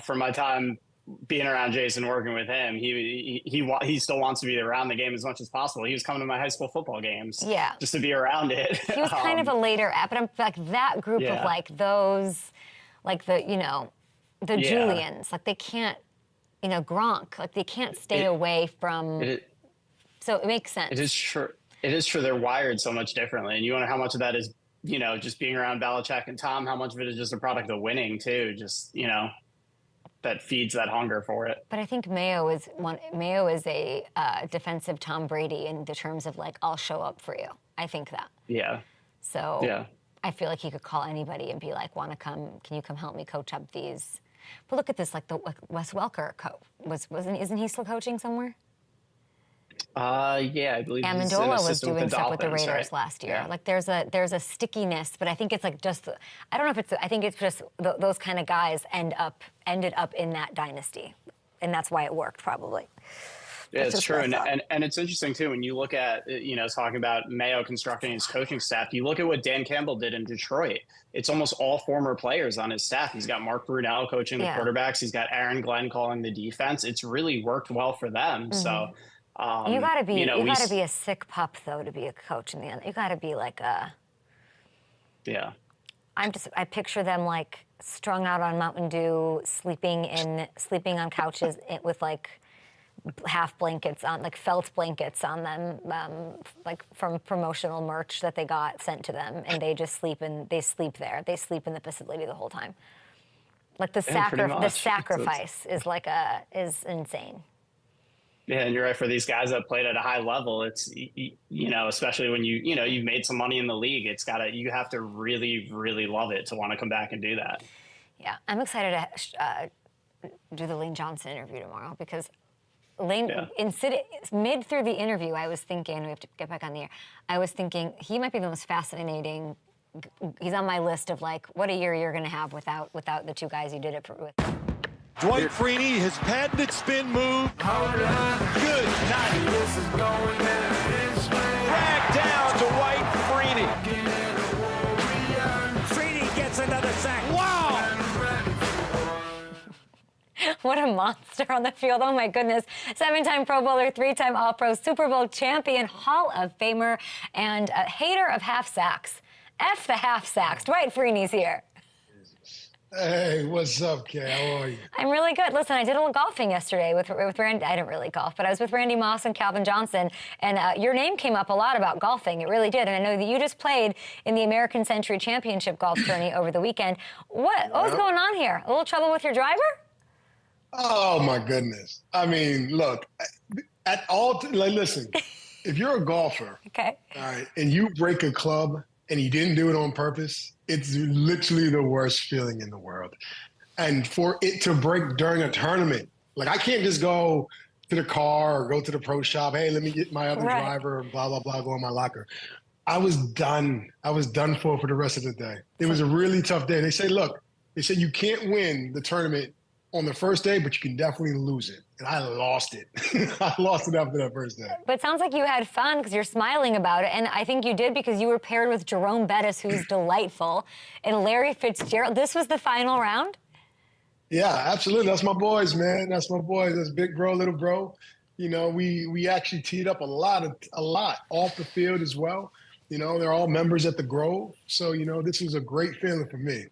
from my time being around Jason, working with him, he still wants to be around the game as much as possible. He was coming to my high school football games, just to be around it. He was kind of a later, but I'm like that group of like those, like the Julians, like they can't, Gronk, like they can't stay away from. So it makes sense. It is true. They're wired so much differently, and you wonder how much of that is, just being around Belichick and Tom. How much of it is just a product of winning too? Just that feeds that hunger for it. But I think Mayo is a defensive Tom Brady in the terms of like, I'll show up for you. I think that. Yeah. So Yeah. I feel like he could call anybody and be like, "Want to come? Can you come help me coach up these?" But look at this, like Wes Welker isn't he still coaching somewhere? Yeah, I believe Amendola was doing stuff with the Raiders right? last year. Yeah. Like there's a stickiness, but I think it's like just I don't know if it's I think it's just those kind of guys ended up in that dynasty, and that's why it worked probably. Yeah, it's true, and it's interesting too when you look at talking about Mayo constructing his coaching staff. You look at what Dan Campbell did in Detroit. It's almost all former players on his staff. He's got Mark Brunell coaching the quarterbacks. He's got Aaron Glenn calling the defense. It's really worked well for them. So. You gotta be a sick pup though to be a coach in the end. You gotta be like a. Yeah. I picture them like strung out on Mountain Dew, sleeping on couches with like half blankets on, like felt blankets on them, like from promotional merch that they got sent to them, and they just sleep there. They sleep in the facility the whole time. Like the sacrifice is insane. Yeah, and you're right. For these guys that played at a high level, it's especially when you've made some money in the league, you have to really, really love it to want to come back and do that. Yeah, I'm excited to do the Lane Johnson interview tomorrow because Lane, mid through the interview, I was thinking, we have to get back on the air. I was thinking he might be the most fascinating. He's on my list of like, what a year you're going to have without the two guys you did it with. Dwight Freeney, his patented spin move. Good night. This is going Drag down Dwight Freeney. Freeney gets another sack. Wow! What a monster on the field. Oh, my goodness. 7-time Pro Bowler, 3-time All-Pro, Super Bowl champion, Hall of Famer, and a hater of half sacks. F the half sacks. Dwight Freeney's here. Hey, what's up, Kay? How are you? I'm really good. Listen, I did a little golfing yesterday with Randy. I didn't really golf, but I was with Randy Moss and Calvin Johnson, and your name came up a lot about golfing. It really did, and I know that you just played in the American Century Championship golf tourney over the weekend. What was going on here? A little trouble with your driver? Oh, my goodness. I mean, look, listen, if you're a golfer, okay, all right, and you break a club and you didn't do it on purpose, it's literally the worst feeling in the world. And for it to break during a tournament, like I can't just go to the car or go to the pro shop, hey, let me get my other driver, blah, blah, blah, go in my locker. I was done. I was done for the rest of the day. It was a really tough day. They said, you can't win the tournament on the first day, but you can definitely lose it. And I lost it. I lost it after that first day. But it sounds like you had fun because you're smiling about it. And I think you did because you were paired with Jerome Bettis, who's delightful, and Larry Fitzgerald. This was the final round? Yeah, absolutely. That's my boys, man. That's my boys. That's big bro, little bro. We actually teed up a lot off the field as well. They're all members at the Grove. So, this was a great feeling for me.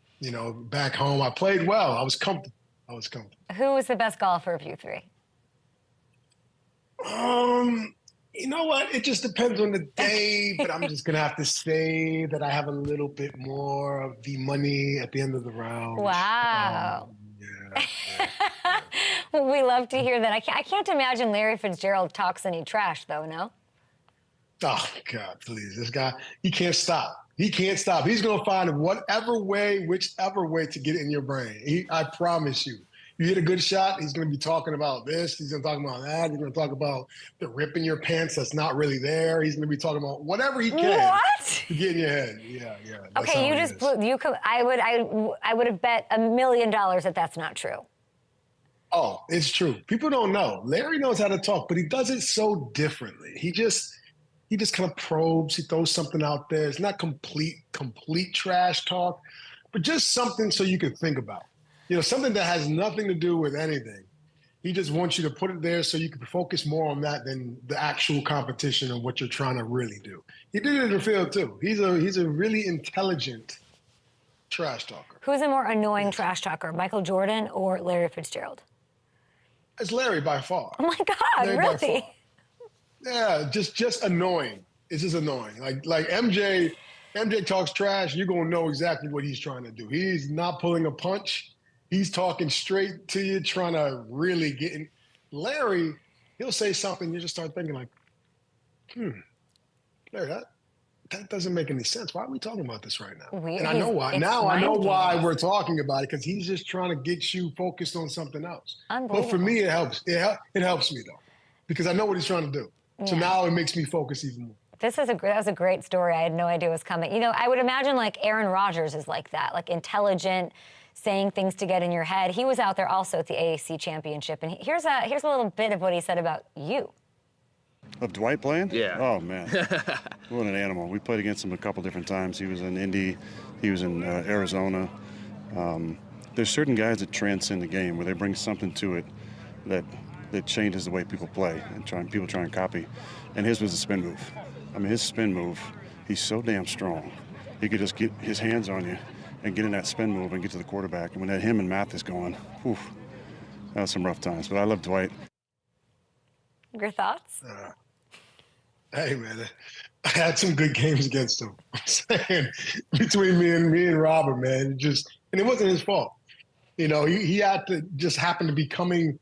Back home, I played well. I was comfortable. Who was the best golfer of you three? You know what? It just depends on the day, but I'm just going to have to say that I have a little bit more of the money at the end of the round. Wow. Yeah. We love to hear that. I can't imagine Larry Fitzgerald talks any trash, though, no? Oh, God, please. This guy, he can't stop. He can't stop. He's going to find whichever way to get it in your brain. I promise you. You hit a good shot, he's going to be talking about this. He's going to talk about that. He's going to talk about the rip in your pants that's not really there. He's going to be talking about whatever he can to get in your head. Yeah. Okay, you just blew. I would have bet $1 million that that's not true. Oh, it's true. People don't know. Larry knows how to talk, but he does it so differently. He just kind of probes. He throws something out there. It's not complete trash talk, but just something so you can think about. Something that has nothing to do with anything. He just wants you to put it there so you can focus more on that than the actual competition and what you're trying to really do. He did it in the field too. He's a really intelligent trash talker. Who's a more annoying trash talker, Michael Jordan or Larry Fitzgerald? It's Larry by far. Oh my God, Larry, really? Yeah, just annoying. It's just annoying. Like MJ talks trash, you're gonna know exactly what he's trying to do. He's not pulling a punch. He's talking straight to you, trying to really get in. Larry, he'll say something, you just start thinking like, Larry, that doesn't make any sense. Why are we talking about this right now? Weird. And I know why. It's Now I know mind why games. we're talking about it, because he's just trying to get you focused on something else. But for Unbelievable. me, it helps. It helps me, though, because I know what he's trying to do. So Yeah. now it makes me focus even more. That was a great story. I had no idea it was coming. You know, I would imagine like Aaron Rodgers is like that, like intelligent, saying things to get in your head. He was out there also at the AAC championship, and here's a little bit of what he said about you. Of Dwight playing? Yeah. Oh, man. What an animal. We played against him a couple different times. He was in Indy. He was in Arizona. There's certain guys that transcend the game, where they bring something to it that changes the way people play and people try and copy. And his was a spin move. I mean, his spin move, he's so damn strong. He could just get his hands on you and get in that spin move and get to the quarterback. And when that him and Mathis going, that was some rough times. But I love Dwight. Your thoughts? Hey, man, I had some good games against him. I'm saying, between me and Robert, man, and it wasn't his fault. You know, he had to just happen to be coming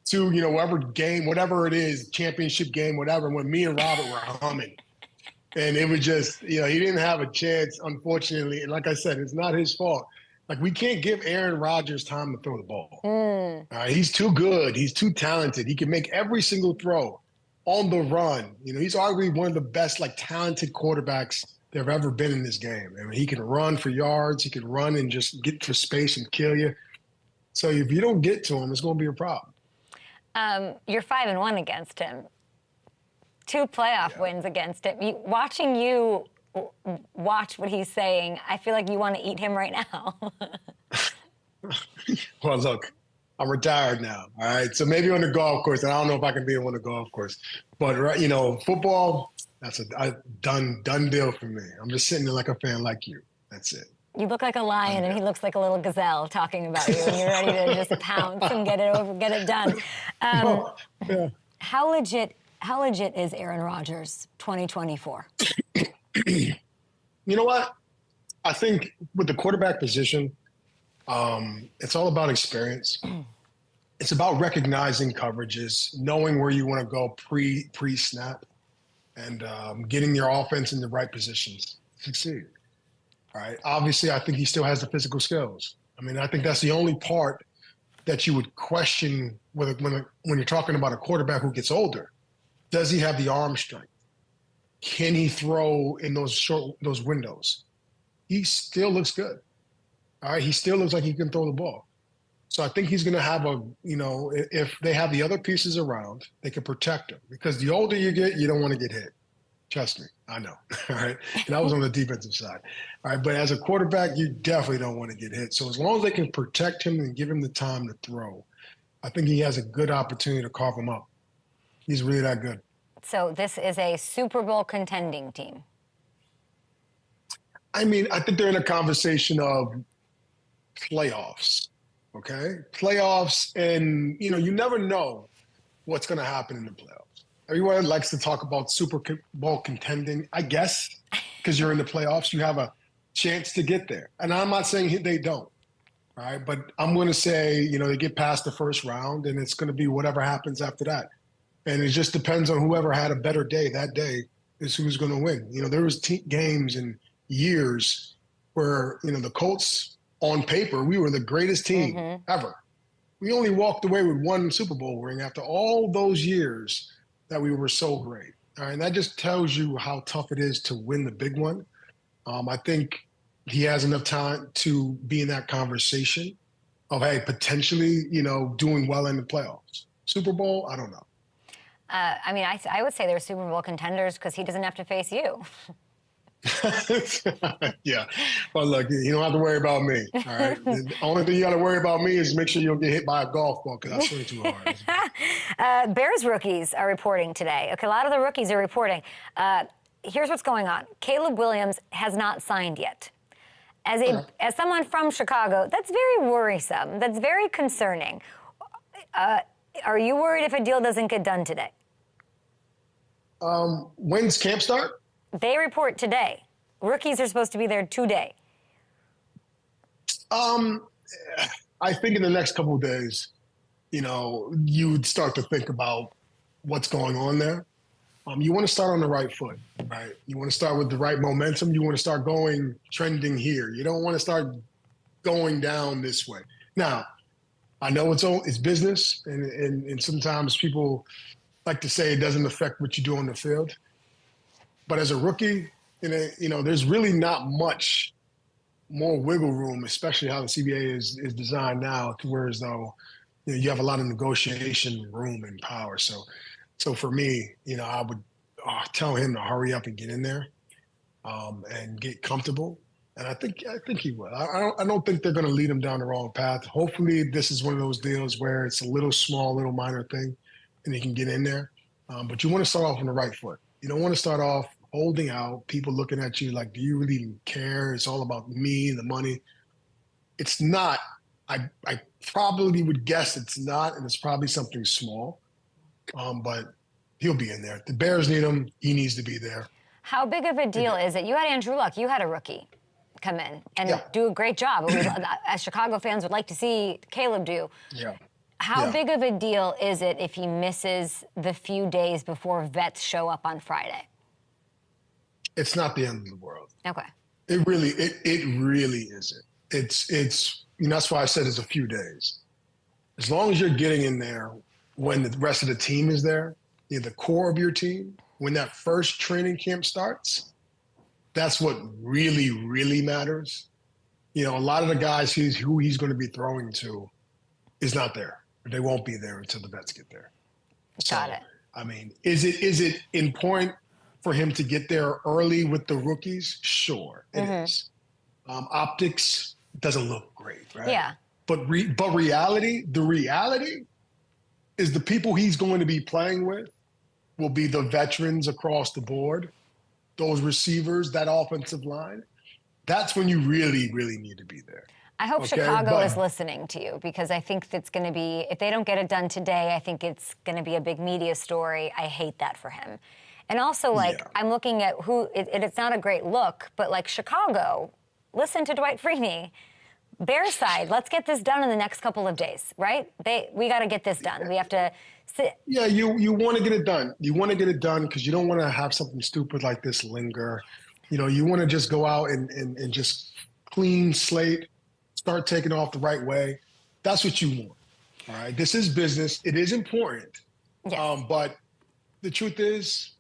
to, you know, whatever it is, championship game, whatever, when me and Robert were humming. And it was just, you know, he didn't have a chance, unfortunately. And like I said, it's not his fault. Like, we can't give Aaron Rodgers time to throw the ball. All right, he's too good. He's too talented. He can make every single throw on the run. You know, he's arguably one of the best, like, talented quarterbacks there have ever been in this game. I mean, he can run for yards. He can run and just get for space and kill you. So if you don't get to him, it's going to be a problem. You're 5-1 against him. 2 playoff wins against him. Watching you watch what he's saying, I feel like you want to eat him right now. Well, look, I'm retired now, all right? So maybe on the golf course, and I don't know if I can be on the golf course. But, you know, football, that's a done deal for me. I'm just sitting there like a fan like you. That's it. You look like a lion, and he looks like a little gazelle talking about you, and you're ready to just pounce and get it done. Yeah. How legit is Aaron Rodgers 2024? You know what? I think with the quarterback position, it's all about experience. It's about recognizing coverages, knowing where you want to go pre-snap, and getting your offense in the right positions to succeed. All right. Obviously, I think he still has the physical skills. I mean, I think that's the only part that you would question when you're talking about a quarterback who gets older. Does he have the arm strength? Can he throw in those windows? He still looks good. All right. He still looks like he can throw the ball. So I think he's going to have if they have the other pieces around, they can protect him, because the older you get, you don't want to get hit. Trust me, I know. All right. And I was on the defensive side. All right. But as a quarterback, you definitely don't want to get hit. So as long as they can protect him and give him the time to throw, I think he has a good opportunity to carve him up. He's really that good. So this is a Super Bowl contending team. I mean, I think they're in a conversation of playoffs. Okay. Playoffs. And, you know, you never know what's going to happen in the playoffs. Everyone likes to talk about Super Bowl contending, I guess, because you're in the playoffs. You have a chance to get there. And I'm not saying they don't, right? But I'm going to say, you know, they get past the first round, and it's going to be whatever happens after that. And it just depends on whoever had a better day that day is who's going to win. You know, there was games and years where, you know, the Colts, on paper, we were the greatest team ever. We only walked away with 1 Super Bowl ring after all those years that we were so great. All right, and that just tells you how tough it is to win the big one. I think he has enough time to be in that conversation of, hey, potentially, you know, doing well in the playoffs. Super Bowl, I don't know. I mean, I would say they're Super Bowl contenders because he doesn't have to face you. Yeah. Well, look, you don't have to worry about me. All right. The only thing you got to worry about me is make sure you don't get hit by a golf ball, because I swing too hard. Bears rookies are reporting today. Okay, a lot of the rookies are reporting. Here's what's going on. Caleb Williams has not signed yet. As someone from Chicago, that's very worrisome. That's very concerning. Are you worried if a deal doesn't get done today? When's camp start? They report today. Rookies are supposed to be there today. I I think in the next couple of days, you would start to think about what's going on there. You want to start on the right foot, right? You want to start with the right momentum. You want to start trending here. You don't want to start going down this way. Now, I know it's business, and sometimes people like to say it doesn't affect what you do on the field. But as a rookie, there's really not much more wiggle room, especially how the CBA is designed now, to where as though you have a lot of negotiation room and power. So for me, I would tell him to hurry up and get in there and get comfortable. And I think he will. I don't think they're going to lead him down the wrong path. Hopefully, this is one of those deals where it's a little minor thing, and he can get in there. But you want to start off on the right foot. You don't want to start off holding out, people looking at you like, do you really even care? It's all about me and the money. It's not. I probably would guess it's not, and it's probably something small. But he'll be in there. The Bears need him. He needs to be there. How big of a deal is it? You had Andrew Luck. You had a rookie come in and do a great job, as Chicago fans would like to see Caleb do. Yeah. How big of a deal is it if he misses the few days before vets show up on Friday? It's not the end of the world. Okay. It really isn't. It's that's why I said it's a few days. As long as you're getting in there when the rest of the team is there, the core of your team, when that first training camp starts, that's what really, really matters. A lot of the guys who he's going to be throwing to is not there. They won't be there until the vets get there. Got it. I mean, is it important for him to get there early with the rookies? Sure, it is. Optics doesn't look great, right? Yeah. But reality, the reality is the people he's going to be playing with will be the veterans across the board, those receivers, that offensive line. That's when you really, really need to be there. I hope Chicago is listening to you, because I think that's going to be, if they don't get it done today, I think it's going to be a big media story. I hate that for him. And also, I'm looking at it's not a great look, but Chicago, listen to Dwight Freeney. Bears side, let's get this done in the next couple of days, right? We got to get this done. We have to sit. Yeah, you want to get it done. You want to get it done because you don't want to have something stupid like this linger. You want to just go out and just clean slate, start taking off the right way. That's what you want, all right? This is business. It is important. Yes. But the truth is,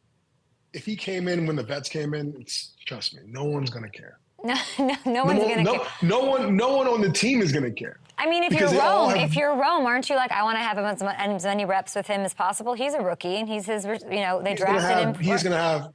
if he came in when the vets came in, trust me, no one's going to care. No one's going to care. No one on the team is going to care. I mean, if you're Rome, aren't you I want to have as many reps with him as possible? He's a rookie, and he's his, they drafted him. He's going to have.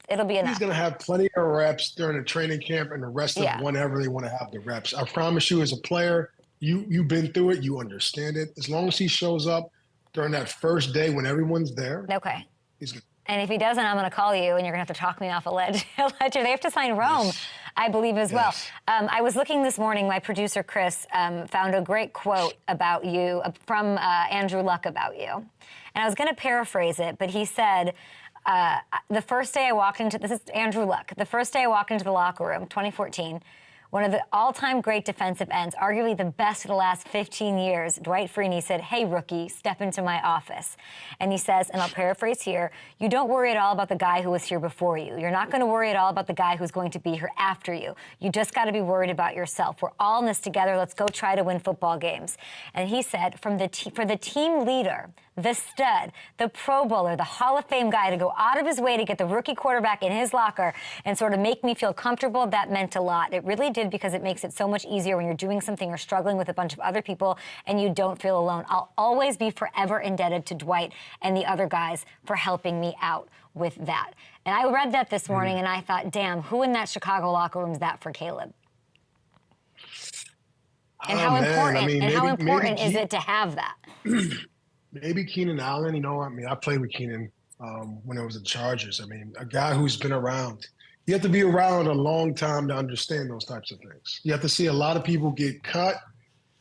It'll be enough. He's going to have plenty of reps during the training camp and the rest of whenever they want to have the reps. I promise you, as a player, you've been through it. You understand it. As long as he shows up during that first day when everyone's there. Okay. He's good. And if he doesn't, I'm going to call you, and you're going to have to talk me off a ledge. They have to sign Rome, I believe, as well. I was looking this morning. My producer, Chris, found a great quote about you from Andrew Luck about you. And I was going to paraphrase it, but he said, the first day I walked into, this is Andrew Luck, the first day I walked into the locker room, 2014, one of the all-time great defensive ends, arguably the best of the last 15 years, Dwight Freeney said, "Hey, rookie, step into my office." And he says, and I'll paraphrase here, "You don't worry at all about the guy who was here before you. You're not going to worry at all about the guy who's going to be here after you. You just got to be worried about yourself. We're all in this together. Let's go try to win football games." And he said, for the team leader, the stud, the Pro Bowler, the Hall of Fame guy, to go out of his way to get the rookie quarterback in his locker and sort of make me feel comfortable, that meant a lot. It really did, because it makes it so much easier when you're doing something or struggling with a bunch of other people and you don't feel alone. I'll always be forever indebted to Dwight and the other guys for helping me out with that. And I read that this morning and I thought, damn, who in that Chicago locker room is that for Caleb? And how important is it to have that? Maybe Keenan Allen, I played with Keenan when I was at the Chargers. A guy who's been around. You have to be around a long time to understand those types of things. You have to see a lot of people get cut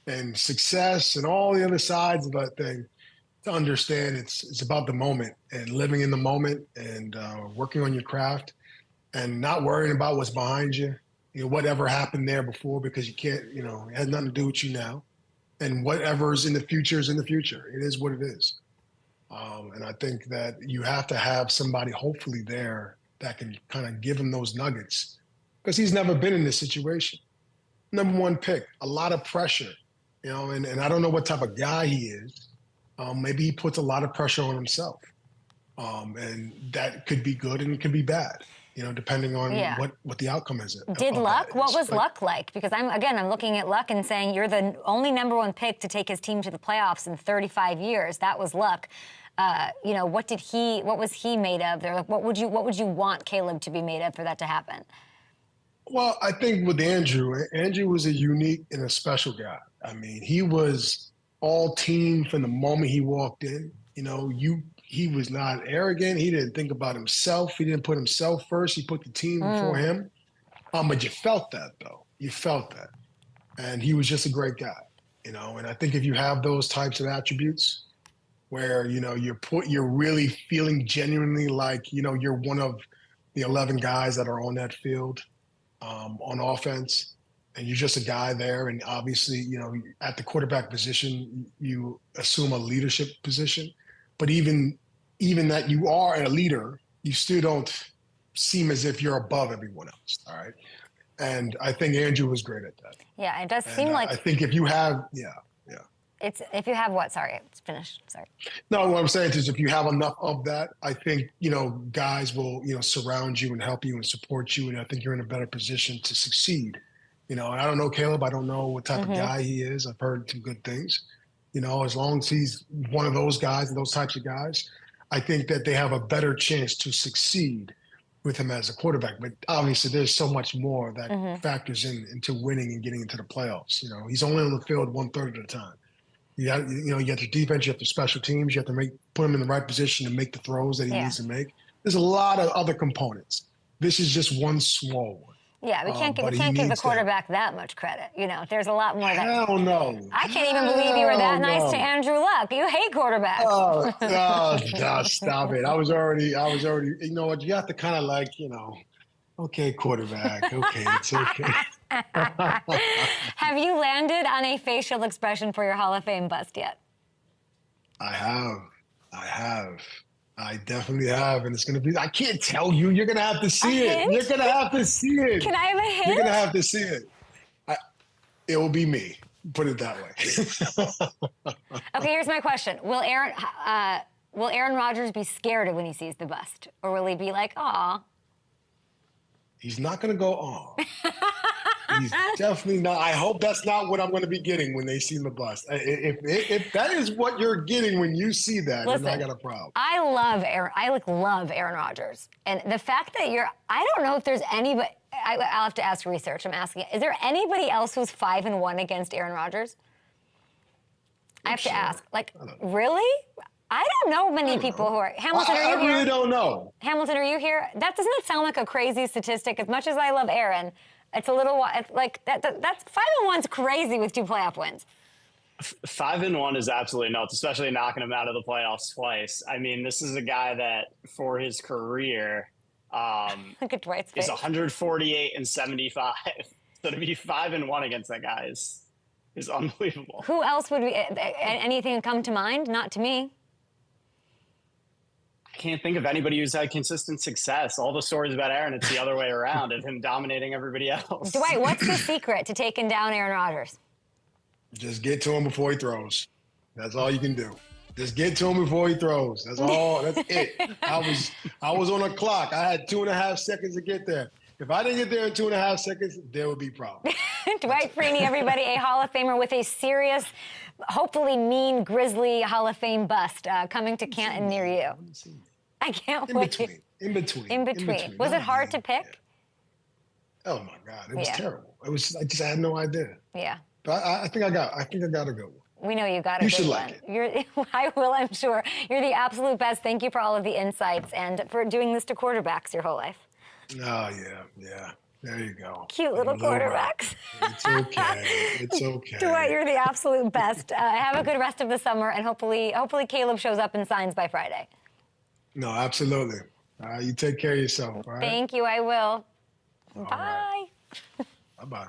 and success and all the other sides of that thing to understand it's about the moment and living in the moment and working on your craft and not worrying about what's behind you, whatever happened there before, because you can't, it has nothing to do with you now. And whatever's in the future is in the future. It is what it is. And I think that you have to have somebody hopefully there that can kind of give him those nuggets, because he's never been in this situation. Number one pick, a lot of pressure, you know, and I don't know what type of guy he is. Maybe he puts a lot of pressure on himself. And that could be good and it could be bad, you know, depending on what the outcome is. Did Luck? What was Luck like? Because I'm looking at Luck and saying you're the only number one pick to take his team to the playoffs in 35 years. That was Luck. You know, what was he made of? They're like, what would you want Caleb to be made of for that to happen? Well, I think with Andrew was a unique and a special guy. I mean, he was all team from the moment he walked in. You know, he was not arrogant. He didn't think about himself. He didn't put himself first. He put the team before him. But you felt that, though. You felt that. And he was just a great guy, you know. And I think if you have those types of attributes where, you know, you're really feeling genuinely like, you know, you're one of the 11 guys that are on that field on offense, and you're just a guy there. And obviously, you know, at the quarterback position, you assume a leadership position. But even that you are a leader, you still don't seem as if you're above everyone else, all right? And I think Andrew was great at that. Yeah, it does seem like... I think if you have, if you have what? Sorry, it's finished. Sorry. No, what I'm saying is if you have enough of that, I think, you know, guys will, you know, surround you and help you and support you. And I think you're in a better position to succeed. You know, and I don't know Caleb. I don't know what type of guy he is. I've heard some good things. You know, as long as he's one of those guys and those types of guys, I think that they have a better chance to succeed with him as a quarterback. But obviously there's so much more that factors into winning and getting into the playoffs. You know, he's only on the field 1/3 of the time. You have the defense, you have the special teams, you have to put him in the right position to make the throws that he needs to make. There's a lot of other components. This is just one small one. Yeah, we can't give the quarterback that much credit. You know, there's a lot more that... Hell no. I can't even believe you were that nice to Andrew Luck. You hate quarterbacks. Oh, stop it. I was already, you know what, you have to kind of like, you know, okay, quarterback, okay, it's okay. Have you landed on a facial expression for your Hall of Fame bust yet? I have. I definitely have, and it's going to be, I can't tell you. You're going to have to see it. You're going to have to see it. Can I have a hint? You're going to have to see it. It will be me. Put it that way. Okay, here's my question. Will Aaron Rodgers be scared when he sees the bust? Or will he be like, aw? He's not going to go, aw. He's definitely not. I hope that's not what I'm going to be getting when they see the bust. If that is what you're getting when you see that, then I got a problem. I love Aaron Rodgers. And the fact that I don't know if there's anybody, I'll have to ask research. I'm asking, is there anybody else who's 5-1 against Aaron Rodgers? I have to ask. Like, really? I don't know many people who are. Hamilton, are you here? I really don't know. Hamilton, are you here? That doesn't it sound like a crazy statistic? As much as I love Aaron, it's a little, it's like, that's 5-1's crazy with 2 playoff wins. 5-1 is absolutely nuts, especially knocking him out of the playoffs twice. I mean, this is a guy that for his career look at Dwight's face. Is 148-75. So to be 5-1 against that guy is unbelievable. Who else would anything come to mind? Not to me. I can't think of anybody who's had consistent success. All the stories about Aaron, it's the other way around, of him dominating everybody else. Dwight, what's the secret to taking down Aaron Rodgers? Just get to him before he throws. That's all you can do. Just get to him before he throws. That's all. That's it. I was on a clock. I had 2.5 seconds to get there. If I didn't get there in 2.5 seconds, there would be problems. Dwight Freeney, everybody, a Hall of Famer with a serious, hopefully mean, grisly Hall of Fame bust coming to Canton near you. I can't wait. In between. Was it hard to pick? Oh my God, it was terrible. I had no idea. Yeah. But I think I got a good one. We know you got a good one. You should like it. I will, I'm sure. You're the absolute best. Thank you for all of the insights and for doing this to quarterbacks your whole life. Oh, yeah. There you go. Cute little quarterbacks. It's okay. It's okay. Dwight, you're the absolute best. Have a good rest of the summer, and hopefully Caleb shows up and signs by Friday. No, absolutely. You take care of yourself, all right? Thank you, I will. All Bye. Right. Bye-bye.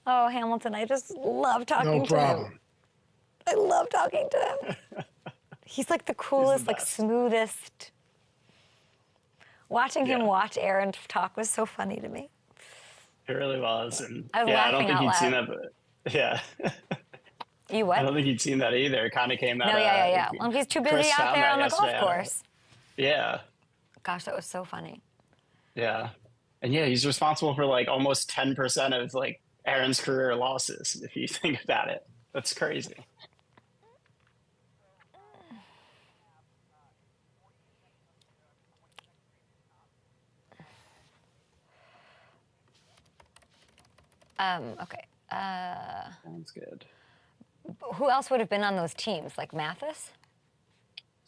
Oh, Hamilton, I just love talking to him. No problem. I love talking to him. He's like the coolest, like smoothest. Watching him watch Aaron talk was so funny to me. It really was. And I was I don't think laughing he'd out seen loud. that, but yeah. You what? I don't think he'd seen that either. It kind of came out. No, yeah. Well, he's too busy Chris out found there that on the golf yesterday. course. Yeah. Gosh, that was so funny. Yeah. And yeah, he's responsible for like almost 10% of like Aaron's career losses, if you think about it. That's crazy. Okay. Sounds good. Who else would have been on those teams? Like Mathis?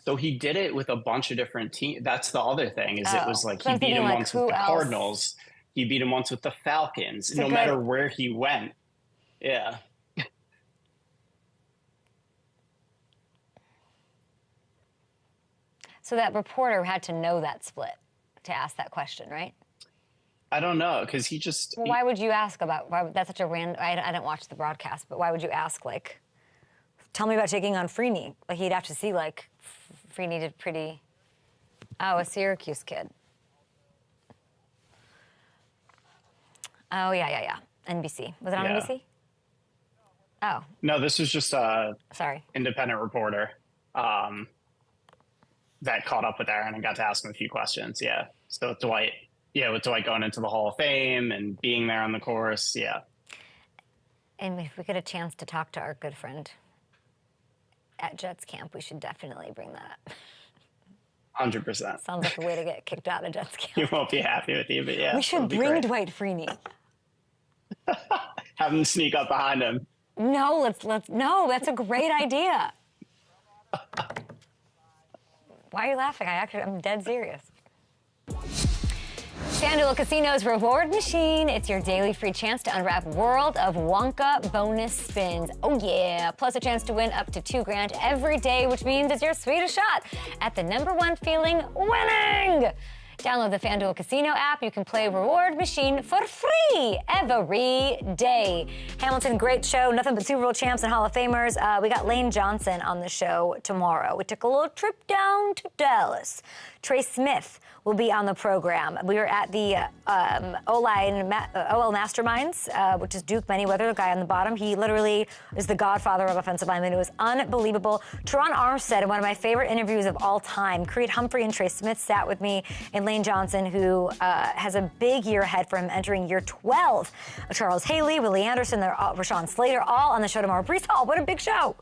So he did it with a bunch of different teams. That's the other thing, is it was like he beat him once with the Cardinals. He beat him once with the Falcons, no matter where he went. Yeah. So that reporter had to know that split to ask that question, right? I don't know, because he just... Well, why would you ask about... that's such a random... I didn't watch the broadcast, but why would you ask, like, tell me about taking on Freeney? Like, he'd have to see, like, Freeney did pretty... Oh, a Syracuse kid. Oh, yeah. NBC. Was it on NBC? Oh. No, this was just a Sorry. independent reporter that caught up with Aaron and got to ask him a few questions, yeah. So with Dwight going into the Hall of Fame and being there on the course, yeah. And if we get a chance to talk to our good friend at Jets camp, we should definitely bring that up. 100%. Sounds like a way to get kicked out of Jets camp. He won't be happy with you, but yeah. We should bring Dwight Freeney. Have him sneak up behind him. No, no, that's a great idea. Why are you laughing? I'm dead serious. FanDuel Casino's reward machine. It's your daily free chance to unwrap World of Wonka bonus spins. Oh yeah, plus a chance to win up to $2,000 every day, which means it's your sweetest shot at the #1 feeling, winning. Download the FanDuel Casino app. You can play Reward Machine for free every day. Hamilton, great show. Nothing but Super Bowl champs and Hall of Famers. We got Lane Johnson on the show tomorrow. We took a little trip down to Dallas. Trey Smith will be on the program. We were at the OL Masterminds, which is Duke Manyweather, the guy on the bottom. He literally is the godfather of offensive linemen. It was unbelievable. Teron Armstead, in one of my favorite interviews of all time, Creed Humphrey and Trey Smith sat with me, and Lane Johnson, who has a big year ahead for him, entering year 12. Charles Haley, Willie Anderson, Rashawn Slater, all on the show tomorrow. Breece Hall, what a big show.